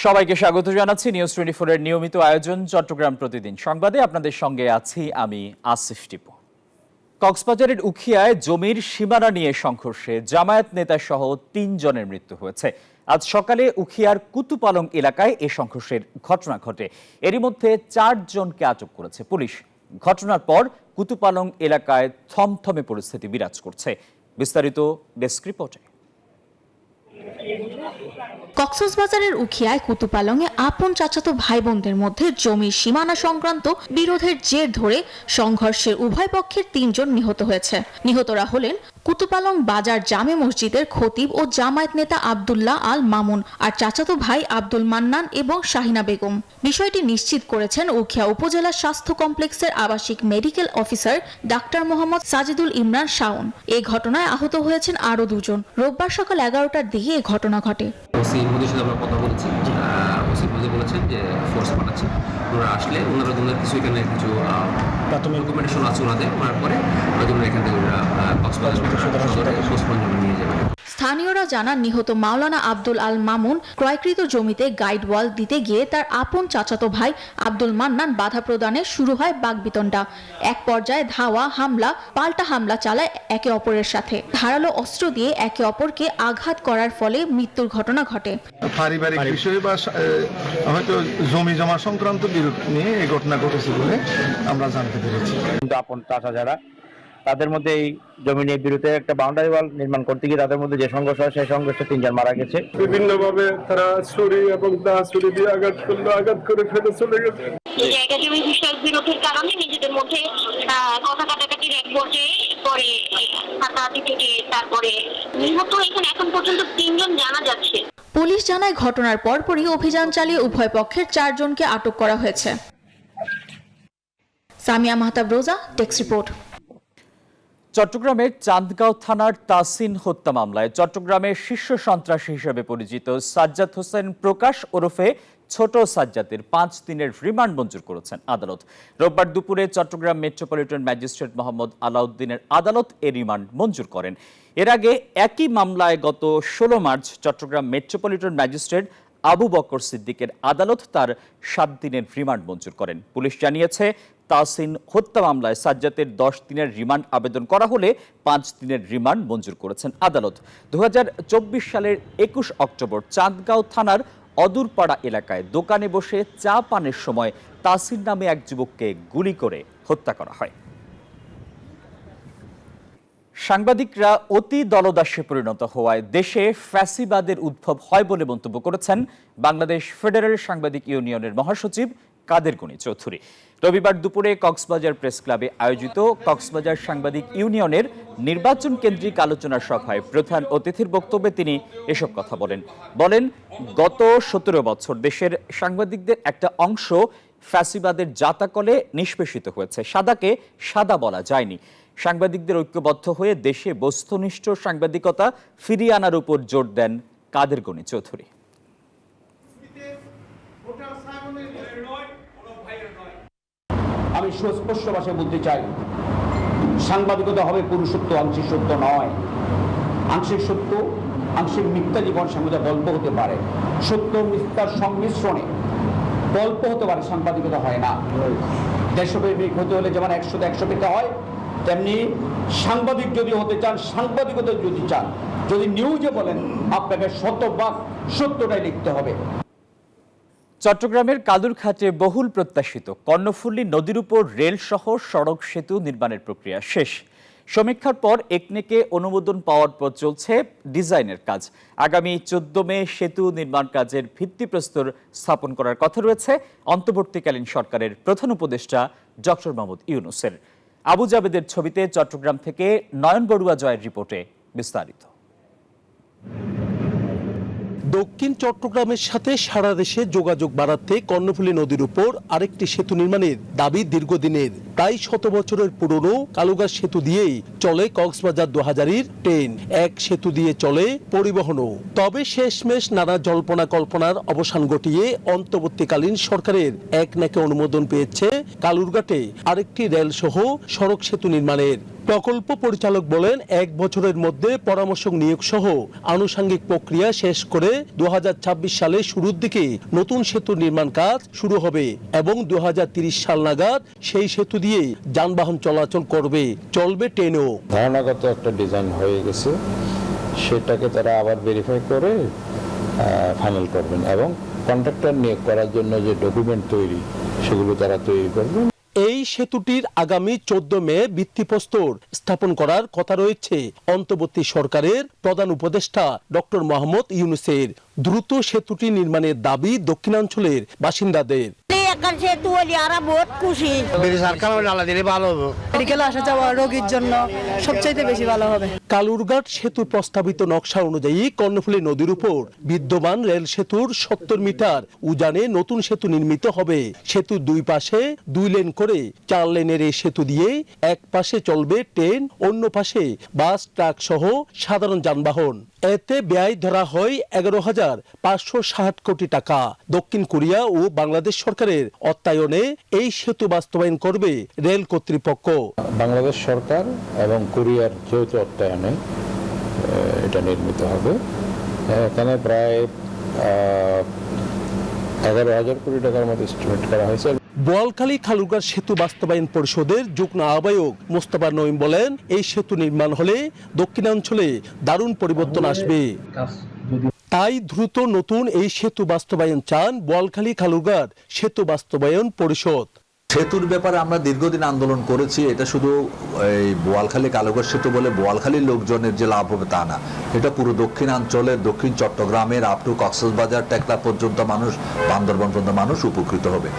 সবাইকে স্বাগত জানাচ্ছি নিউজ 24 এর নিয়মিত আয়োজন চট্টগ্রাম প্রতিদিন সংবাদে। আপনাদের সঙ্গে আছি আমি আসিফ টিপু। কক্সবাজারের উখিয়ায় জমির সীমানা নিয়ে সংঘর্ষে জামায়াত নেতা সহ ৩ জনের মৃত্যু হয়েছে। আজ সকালে উখিয়ার কুতুপালং এলাকায় এ সংঘর্ষের ঘটনা ঘটে। এরই মধ্যে ৪ জনকে আটক করেছে পুলিশ। ঘটনার পর কুতুপালং এলাকায় থমথমে পরিস্থিতি বিরাজ করছে। বিস্তারিত ডেস্ক রিপোর্টে। কক্সবাজারের উখিয়ায় কুতুপালংয়ে আপন চাচাতো ভাই বোনদের মধ্যে জমির সীমানা সংক্রান্ত বিরোধের জের ধরে সংঘর্ষে উভয় পক্ষের ৩ জন নিহত হয়েছে। নিহতরা হলেন কুতুপালং বাজার জামে মসজিদের খতিব ও জামায়াত নেতা আব্দুল্লাহ আল মামুন আর চাচাতো ভাই আব্দুল মান্নান এবং শাহিনা বেগম। বিষয়টি নিশ্চিত করেছেন উখিয়া উপজেলা স্বাস্থ্য কমপ্লেক্সের আবাসিক medical officer doctor Mohammad Sajidul Imran Shaon. এই ঘটনায় আহত হয়েছেন আরও ২ জন। রোববার সকাল ১১টার দিকে এই ঘটনা ঘটে। ওসির সাথে আমরা কথা বলেছি। ওসি বলেছেন যে ফোর্স পাঠাচ্ছেন, ওনারা আসলে ওনারা কিছু এখানে কিছু প্রাথমিক ডকুমেন্টেশন আছে ওনাদের, ওনার পরে ওনারা এখান থেকে কক্সবাজার পোস্টমর্টম নিয়ে যাবেন। স্থানীয়রা জানান, নিহত মাওলানা আব্দুল আল মামুন ক্রয়কৃত জমিতে গাইড ওয়াল দিতে গিয়ে তার আপন চাচাতো ভাই আব্দুল মান্নান বাধা প্রদানে শুরু হয় বাকবিতণ্ডা। এক পর্যায়ে ধাওয়া, হামলা, পাল্টা হামলা চালায় একে অপরের সাথে। ধারালো অস্ত্র দিয়ে একে অপরকে আঘাত করার ফলে মৃত্যুর ঘটনা ঘটে। পারিবারিক বিষয় বা হয়তো জমি জমা সংক্রান্ত বিরোধ নিয়ে এই ঘটনা ঘটেছে বলে আমরা জানতে পেরেছি। কিন্তু আপন চাচা যারা, তাদের মধ্যে এই জমি নিয়ে বিরুদ্ধে একটা বাউন্ডারি ওয়াল নির্মাণ করতে গিয়ে তাদের মধ্যে যে সংঘর্ষ হয়, সেই সংঘর্ষে ৩ জন মারা গেছে। বিভিন্নভাবে তারা ছুরি এবং দা ছুরি দিয়ে আঘাত করে ফেলে চলে গেছে। জায়গা জমি বিষয়ক বিরোধের কারণে নিজেদের মধ্যে কথা কাটাকাটির এক পর্যায়ে পরে হাতাহাতি থেকে তারপরে নিহত এখানে এখন পর্যন্ত ৩ জন জানা যাচ্ছে। পুলিশ জানায়, ঘটনার পরপরই অভিযান চালিয়ে উভয় পক্ষের ৪ জনকে আটক করা হয়েছে। সামিয়া মাহতাব রোজা, ডেস্ক রিপোর্ট। চট্টগ্রামের চান্দগাঁও থানার তাসিন হত্যা মামলায় চট্টগ্রামের শীর্ষ সন্ত্রাসী হিসেবে পরিচিত সাজ্জাদ হোসেন প্রকাশ ওরফে ছোট সাজ্জাদের ৫ দিনের রিমান্ড মঞ্জুর করেছেন আদালত। রোববার দুপুরে চট্টগ্রাম মেট্রোপলিটন ম্যাজিস্ট্রেট মোহাম্মদ আলাউদ্দিনের আদালত এ রিমান্ড মঞ্জুর করেন। এর আগে একই মামলায় গত ১৬ মার্চ চট্টগ্রাম মেট্রোপলিটন ম্যাজিস্ট্রেট আবু বকর সিদ্দিকের আদালত তার ৭ দিনের রিমান্ড মঞ্জুর করেন। পুলিশ জানিয়েছে, তাসিন হত্যা মামলায় সাজ্জাদের ১০ দিনের রিমান্ড আবেদন করা হলে ৫ দিনের রিমান্ড মঞ্জুর করেছেন আদালত। ২০২৪ সালের ২১ অক্টোবর চান্দগাঁও থানার অদূরপাড়া এলাকায় দোকানে বসে চা পানের সময় তাসিন নামে এক যুবককে গুলি করে হত্যা করা হয়। সাংবাদিকরা অতি দলদাসে পরিণত হওয়ায় দেশে ফ্যাসিবাদের উদ্ভব হয় বলে মন্তব্য করেছেন বাংলাদেশ ফেডারেল সাংবাদিক ইউনিয়নের মহাসচিব কাদের গনি চৌধুরী। রবিবার দুপুরে কক্সবাজার প্রেস ক্লাবে আয়োজিত কক্সবাজার সাংবাদিক ইউনিয়নের নির্বাচন কেন্দ্রিক আলোচনা সভায় প্রধান অতিথির বক্তব্যে তিনি এসব কথা বলেন গত ১৭ বছর দেশের সাংবাদিকদের একটা অংশ ফ্যাসিবাদের জাতাকলে নিষ্পেষিত হয়েছে। সাদাকে সাদা বলা যায়নি। সাংবাদিকদের ঐক্যবদ্ধ হয়ে দেশে বস্তুনিষ্ঠ সাংবাদিকতা ফিরিয়ে আনার উপর জোর দেন কাদের গনি চৌধুরী। আমি সুস্পষ্ট ভাষায় বলতে চাই, সাংবাদিকতা হবে পুরুষত্ব, আংশিক সত্য নয়। আংশিক সত্য, আংশিক মিথ্যা জীবন সাংবাদিকতা গল্প হতে পারে। সত্য মিথ্যার সংমিশ্রণে গল্প হতে পারে, সাংবাদিকতা হয় না। দেশপ্রেমিক হতে হলে যেমন ১০০তে ১০০ পেতে হয়, তেমনি সাংবাদিক যদি হতে চান, সাংবাদিকতা যদি চান, যদি নিউজে বলেন, আপনাকে শতভাগ সত্যটাই লিখতে হবে। চট্টগ্রামের কালুরঘাটে বহুল প্রত্যাশিত কর্ণফুলী নদীর উপর রেল সহ সড়ক সেতু নির্মাণের প্রক্রিয়া শেষ। সমীক্ষার পর একনেকে অনুমোদন পাওয়ার পর চলছে ডিজাইনের কাজ। আগামী ১৪ মে সেতু নির্মাণ কাজের ভিত্তিপ্রস্তর স্থাপন করার কথা রয়েছে অন্তর্বর্তীকালীন সরকারের প্রধান উপদেষ্টা ডক্টর মোহাম্মদ ইউনূসের। আবু জাবেদের ছবিতে চট্টগ্রাম থেকে নয়ন বড়ুয়া জয়ের রিপোর্টে বিস্তারিত। দক্ষিণ চট্টগ্রামের সাথে সারা দেশে যোগাযোগ বাড়াতে কর্ণফুলী নদীর উপর আরেকটি সেতু নির্মাণের দাবি দীর্ঘদিনের। প্রায় ১০০ বছরের পুরনো কালুঘাট সেতু দিয়েই চলে কক্সবাজার ২০০০-এর ট্রেন। এক সেতু দিয়ে চলে পরিবহনও। তবে শেষমেশ নানা জল্পনা কল্পনার অবসান ঘটিয়ে অন্তর্বর্তীকালীন সরকারের একনেকে অনুমোদন পেয়েছে কালুরঘাটে আরেকটি রেল সহ সড়ক সেতু নির্মাণের। প্রকল্প পরিচালক বলেন 1 বছরের মধ্যে পরামর্শক নিয়োগ সহ আনুষঙ্গিক প্রক্রিয়া শেষ করে 2026 সালের শুরুর দিকে নতুন সেতু নির্মাণ কাজ শুরু হবে এবং 2030 সাল নাগাদ সেই সেতু দিয়ে যানবাহন চলাচল করবে, চলবে ট্রেনও। ধারণাগত একটা ডিজাইন হয়ে গেছে, সেটাকে তারা আবার ভেরিফাই করে ফাইনাল করবেন এবং কন্ট্রাক্টর নিয়োগ করার জন্য যে ডকুমেন্ট তৈরি সেগুলো তারা তৈরি করবেন। এই সেতুটির আগামী 14 মে ভিত্তিপ্রস্তর স্থাপন করার কথা রয়েছে অন্তর্বর্তী সরকারের প্রধান উপদেষ্টা ডক্টর মোহাম্মদ ইউনূসের। দ্রুত সেতুটি নির্মাণের দাবি দক্ষিণাঞ্চলের বাসিন্দাদের। রোগীর জন্য সবচেয়ে বেশি ভালো হবে। কালুরঘাট সেতুর প্রস্তাবিত নকশা অনুযায়ী কর্ণফুলী নদীর উপর বিদ্যমান রেল সেতুর 70 মিটার উজানে নতুন সেতু নির্মিত হবে। সেতুর দুই পাশে 2 লেন করে 4 লেনের এই সেতু দিয়ে এক পাশে চলবে ট্রেন, অন্য পাশে বাস, ট্রাক সহ সাধারণ যানবাহন। এতে ব্যয় ধরা হয় 11,560 কোটি টাকা। দক্ষিণ কোরিয়া ও বাংলাদেশ সরকারের অর্থায়নে এই সেতু বাস্তবায়ন করবে রেল কর্তৃপক্ষ। বাংলাদেশ সরকার এবং কোরিয়ার যৌথ অর্থায়নে এটা নির্মিত হবে। এখানে প্রায় 11,000 কোটি টাকার মতো এস্টিমেট করা হয়েছে। বোয়ালখালী খালুরঘাট সেতু বাস্তবায়ন পরিষদের যুগ্ম আহ্বায়ক মোস্তফা নঈম বলেন, এই সেতু নির্মাণ হলে দক্ষিণাঞ্চলে দারুণ পরিবর্তন আসবে। তাই দ্রুত নতুন এই সেতু বাস্তবায়ন চান বোয়ালখালী খালুরঘাট সেতু বাস্তবায়ন পরিষদ। সেতুর ব্যাপারে আমরা দীর্ঘদিন আন্দোলন করেছি। এটা শুধু এই বোয়ালখালী কালুঘাট সেতু বলে বোয়ালখালীর লোকজনের যে লাভ হবে তা না, এটা পুরো দক্ষিণাঞ্চলের, দক্ষিণ চট্টগ্রামের আপ টু কক্সবাজার, টেকলা পর্যন্ত মানুষ, বান্দরবান পর্যন্ত মানুষ উপকৃত হবে।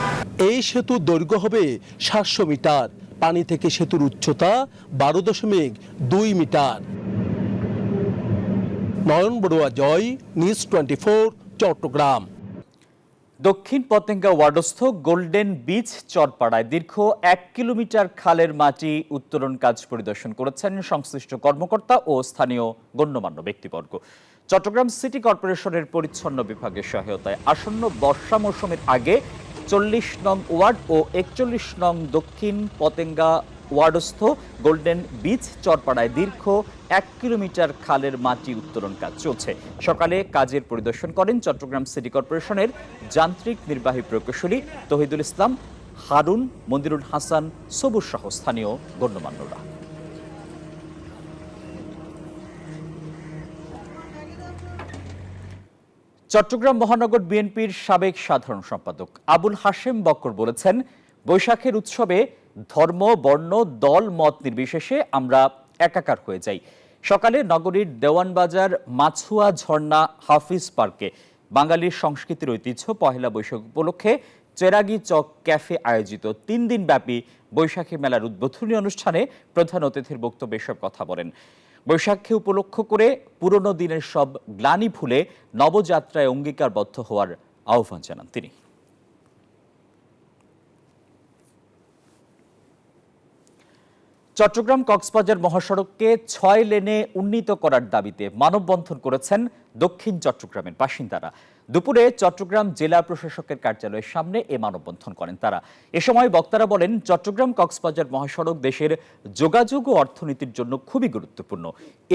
এই সেতুর দৈর্ঘ্য হবে 700 মিটার, পানি থেকে সেতুর উচ্চতা 12.2 মিটার। নয়ন বড়ুয়া জয়, নিউজ 24, চট্টগ্রাম। দক্ষিণ পতেঙ্গা ওয়ার্ডস্থ গোল্ডেন বিচ চরপাড়ায় দীর্ঘ 1 কিলোমিটার খালের মাটি উত্তোলন কাজ পরিদর্শন করেছেন সংশ্লিষ্ট কর্মকর্তা ও স্থানীয় গণ্যমান্য ব্যক্তিবর্গ। চট্টগ্রাম সিটি কর্পোরেশনের পরিচ্ছন্ন বিভাগের সহায়তায় আসন্ন বর্ষা মৌসুমের আগে 40 নং ওয়ার্ড ও 41 নং দক্ষিণ পতেঙ্গা ওয়ার্ডস্থ গোল্ডেন বিচ চরপাড়ায় দীর্ঘ 1 কিলোমিটার খালের মাটি উত্তোলন কাজ চলছে। সকালে কাজের পরিদর্শন করেন চট্টগ্রাম সিটি কর্পোরেশনের যান্ত্রিক নির্বাহী প্রকৌশলী তহিদুল ইসলাম, হারুন, মন্দিরুল হাসান, সবুজ সহ স্থানীয় গণ্যমান্যরা। চট্টগ্রাম মহানগর বিএনপির সাবেক সাধারণ সম্পাদক আবুল হাশেম বক্কর বলেছেন, বৈশাখের উৎসবে ধর্ম, বর্ণ, দল, মত নির্বিশেষে আমরা একাকার হয়ে যাই। সকালে নগরীর দেওয়ানবাজার মাছুয়া ঝর্ণা হাফিজ পার্কে বাঙালির সংস্কৃতির ঐতিহ্য পহেলা বৈশাখ উপলক্ষে চেরাগি চক ক্যাফে আয়োজিত 3 দিন ব্যাপী বৈশাখী মেলার উদ্বোধনী অনুষ্ঠানে প্রধান অতিথির বক্তব্যে এসব কথা বলেন। বৈশাখকে উপলক্ষ করে পুরনো দিনের সব গ্লানি ভুলে নবযাত্রায় অঙ্গীকারবদ্ধ হওয়ার আহ্বান জানান তিনি। চট্টগ্রাম কক্সবাজার মহাসড়ককে 6 লেনে উন্নীত করার দাবিতে মানববন্ধন করেছেন দক্ষিণ চট্টগ্রামের বাসিন্দারা। দুপুরে চট্টগ্রাম জেলা প্রশাসকের কার্যালয়ের সামনে এ মানববন্ধন করেন তারা। এ সময় বক্তারা বলেন, চট্টগ্রাম কক্সবাজার মহাসড়ক দেশের যোগাযোগ ও অর্থনীতির জন্য খুবই গুরুত্বপূর্ণ।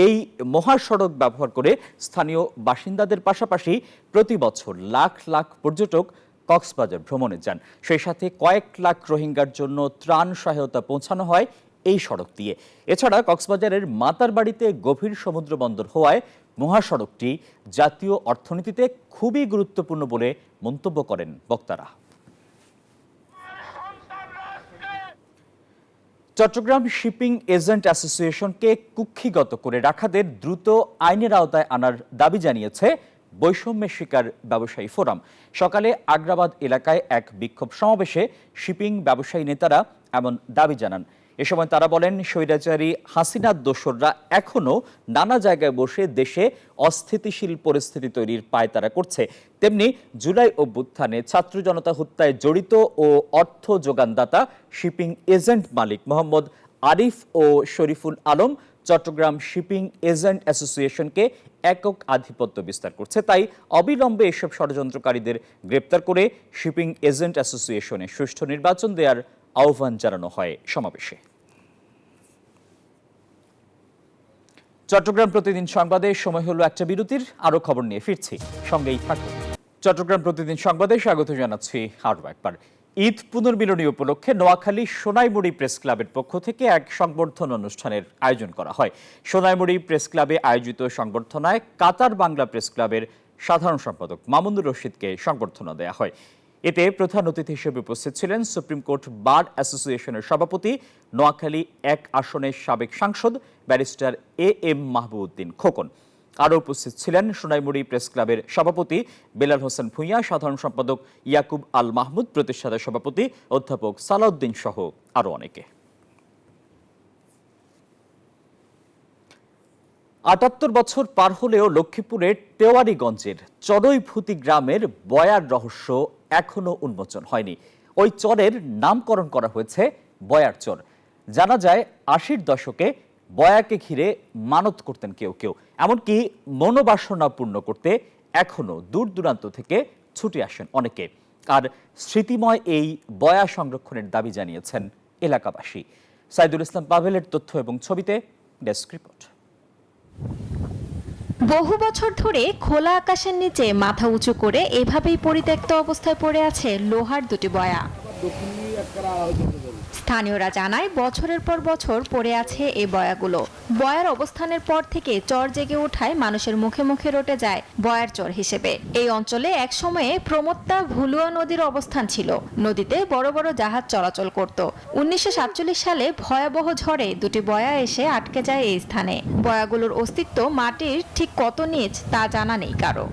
এই মহাসড়ক ব্যবহার করে স্থানীয় বাসিন্দাদের পাশাপাশি প্রতি বছর লাখ লাখ পর্যটক কক্সবাজার ভ্রমণে যান। সেই সাথে কয়েক লাখ রোহিঙ্গার জন্য ত্রাণ সহায়তা পৌঁছানো হয় এই সড়ক দিয়ে। এছাড়া কক্সবাজারের মাতারবাড়িতে গভীর সমুদ্র বন্দর হওয়ায় মহাসড়কটি জাতীয় অর্থনীতিতে খুবই গুরুত্বপূর্ণ বলে মন্তব্য করেন বক্তারা। চট্টগ্রাম শিপিং এজেন্ট অ্যাসোসিয়েশনকে কুক্ষিগত করে রাখাদের দ্রুত আইনের আওতায় আনার দাবি জানিয়েছে বৈষম্যের শিকার ব্যবসায়ী ফোরাম। সকালে আগ্রাবাদ এলাকায় এক বিক্ষোভ সমাবেশে শিপিং ব্যবসায়ী নেতারা এমন দাবি জানান। এ সময় তারা বলেন, স্বৈরাচারী হাসিনার দোসররা এখনো নানা জায়গায় বসে দেশে অস্থিতিশীল পরিস্থিতি তৈরির পায়তারা করছে। তেমনি জুলাই অভ্যুত্থানে ছাত্র জনতা হত্যায় জড়িত ও অর্থ যোগানদাতা শিপিং এজেন্ট মালিক মোহাম্মদ আরিফ ও শরীফুল আলম চট্টগ্রাম শিপিং এজেন্ট অ্যাসোসিয়েশনকে একক আধিপত্য বিস্তার করছে। তাই অবিলম্বে এসব ষড়যন্ত্রকারীদের গ্রেপ্তার করে শিপিং এজেন্ট অ্যাসোসিয়েশনে সুষ্ঠু নির্বাচন দেওয়ার আহ্বান জানানো হয় সমাবেশে। চট্টগ্রাম প্রতিদিন সংবাদে সময় হলো একটা বিরতির, আরো খবর নিয়ে ফিরছি, সঙ্গেই থাকুন। চট্টগ্রাম প্রতিদিন সংবাদে স্বাগত জানাচ্ছি আরও একবার। ঈদ পুনর্মিলনী উপলক্ষে নোয়াখালী সোনাইমুড়ি প্রেস ক্লাবের পক্ষ থেকে এক সংবর্ধনা অনুষ্ঠানের আয়োজন করা হয়। সোনাইমুড়ি প্রেস ক্লাবে আয়োজিত সংবর্ধনায় কাতার বাংলা প্রেস ক্লাবের সাধারণ সম্পাদক মামুনুর রশিদকে সংবর্ধনা দেওয়া হয়। এতে প্রধান অতিথি হিসেবে উপস্থিত ছিলেন সুপ্রিম কোর্ট বার অ্যাসোসিয়েশনের সভাপতি, নোয়াখালী 1 আসনের সাবেক সাংসদ ব্যারিস্টার AM মাহবুবউদ্দিন খোকন। আরও উপস্থিত ছিলেন সোনাইমুড়ি প্রেস ক্লাবের সভাপতি বেলাল হোসেন ভূঁইয়া, সাধারণ সম্পাদক ইয়াকুব আল মাহমুদ, প্রতিষ্ঠাতা সভাপতি অধ্যাপক সালাউদ্দিন সহ আরও অনেকে। ৭৮ বছর পার হলেও লক্ষ্মীপুরের তেওয়ারীগঞ্জের চড়ইভূতি গ্রামের বয়ার রহস্য এখনো উন্মোচন হয়নি। ওই চরের নামকরণ করা হয়েছে বয়ার চর। জানা যায় ৮০-র দশকে বয়াকে ঘিরে মানত করতেন কেউ কেউ, এমনকি মনোবাসনা পূর্ণ করতে এখনো দূর দূরান্ত থেকে ছুটে আসেন অনেকে। আর স্মৃতিময় এই বয়া সংরক্ষণের দাবি জানিয়েছেন এলাকাবাসী। সাইদুল ইসলাম পাভেলের তথ্য এবং ছবিতে ডেস্ক রিপোর্ট। বহু বছর ধরে খোলা আকাশের নিচে মাথা উঁচু করে এভাবেই পরিত্যক্ত অবস্থায় পড়ে আছে লোহার দুটি বয়া। স্থানীয়রা জানায় বছরের পর বছর পড়ে আছে এই বয়াগুলো। বয়ার অবস্থানের পর থেকে চর জেগে ওঠায় মানুষের মুখে মুখে রটে যায় বয়ার চর হিসেবে। এই অঞ্চলে এক সময়ে প্রমত্তা ভুলুয়া নদীর অবস্থান ছিল। নদীতে বড় বড় জাহাজ চলাচল করত। ১৯৪৭ সালে ভয়াবহ ঝড়ে দুটি বয়া এসে আটকে যায় এই স্থানে। বয়াগুলোর অস্তিত্ব মাটির ঠিক কত নিচ তা জানা নেই কারো।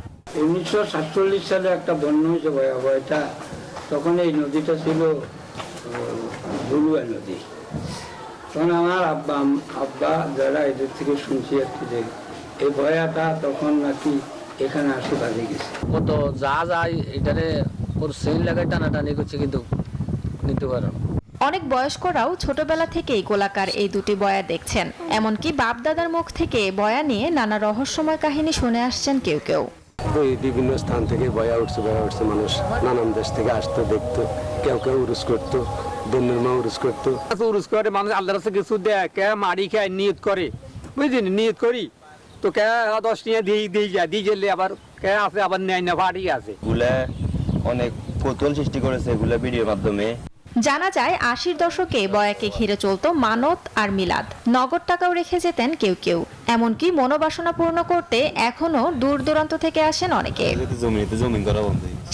১৯৪৭ সালে একটা বন্যা হয়েছে বয়াটা, তখন এই নদীটা ছিল ভুলুয়া নদী। তখন আমার আব্বা যারা এদের থেকে শুনছি একটু যে এই বয়াটা তখন নাকি এখানে আসে বাজে গেছে। কত যা যায় এটারে ওর সেন লাগায় টানাটানি করছে, কিন্তু নিতে পারে না। অনেক বয়স্করাও ছোটবেলা থেকেই গোলাকার এই দুটি বয়া দেখছেন। এমনকি বাপ দাদার মুখ থেকে বয়া নিয়ে নানা রহস্যময় কাহিনী শুনে আসছেন কেউ কেউ। বিভিন্ন স্থান থেকে বয়া উঠছে মানুষ নানান দেশ থেকে আসতো, দেখতো, কেউ কেউ উরুস করতো, দন্যের মা উরুস করতো। উরুস করে মানুষ আল্লাহর কাছে কিছু দেয়, কে মারি খায় নিয়ত করে, বুঝলি নিয়ত করি তো কে 10 নিয়ে দিয়ে যায়, দিয়ে গেলে আবার কে আছে আবার নেয় না, ফাটি আছে। এগুলা অনেক কৌতূহল সৃষ্টি করেছে এগুলা ভিডিওর মাধ্যমে। জানা যায় ৮০-র দশকে বয়াকে ঘিরে চলতো মানত আর মিলাদ। নগদ টাকাও রেখে যেতেন কেউ কেউ। এমনকি মনোবাসনা পূর্ণ করতে এখনো দূর দূরান্ত থেকে আসেন অনেকে।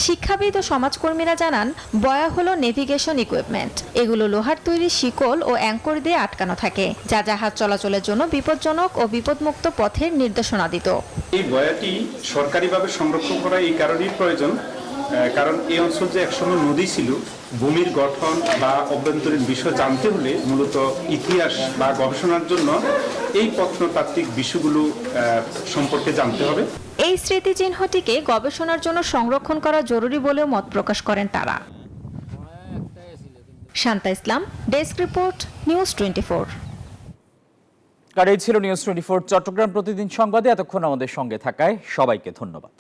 শিক্ষাবিদ ও সমাজকর্মীরা জানান বয়া হলো নেভিগেশন ইকুইপমেন্ট। এগুলো লোহার তৈরি শিকল ও অ্যাঙ্কর দিয়ে আটকানো থাকে, যা জাহাজ চলাচলের জন্য বিপজ্জনক ও বিপদমুক্ত পথের নির্দেশনা দিত। এই বয়াটি সরকারিভাবে সংরক্ষণ করা এই কারণেই প্রয়োজন, কারণ এই অঞ্চল যে একসময় নদী ছিল, ভূমির গঠন বা অভ্যন্তরীণ বিষয় জানতে হলে মূলত ইতিহাস বা গবেষণার জন্য এই প্রত্নতাত্ত্বিক বিষয়গুলো সম্পর্কে জানতে হবে। এই স্মৃতিচিহ্নটিকে গবেষণার জন্য সংরক্ষণ করা জরুরি বলেও মত প্রকাশ করেন তারা। শান্তা ইসলাম, ডেস্ক রিপোর্ট, নিউজ 24। আর এই ছিল নিউজ 24 চট্টগ্রাম প্রতিদিন সংবাদে। এতক্ষণ আমাদের সঙ্গে থাকায় সবাইকে ধন্যবাদ।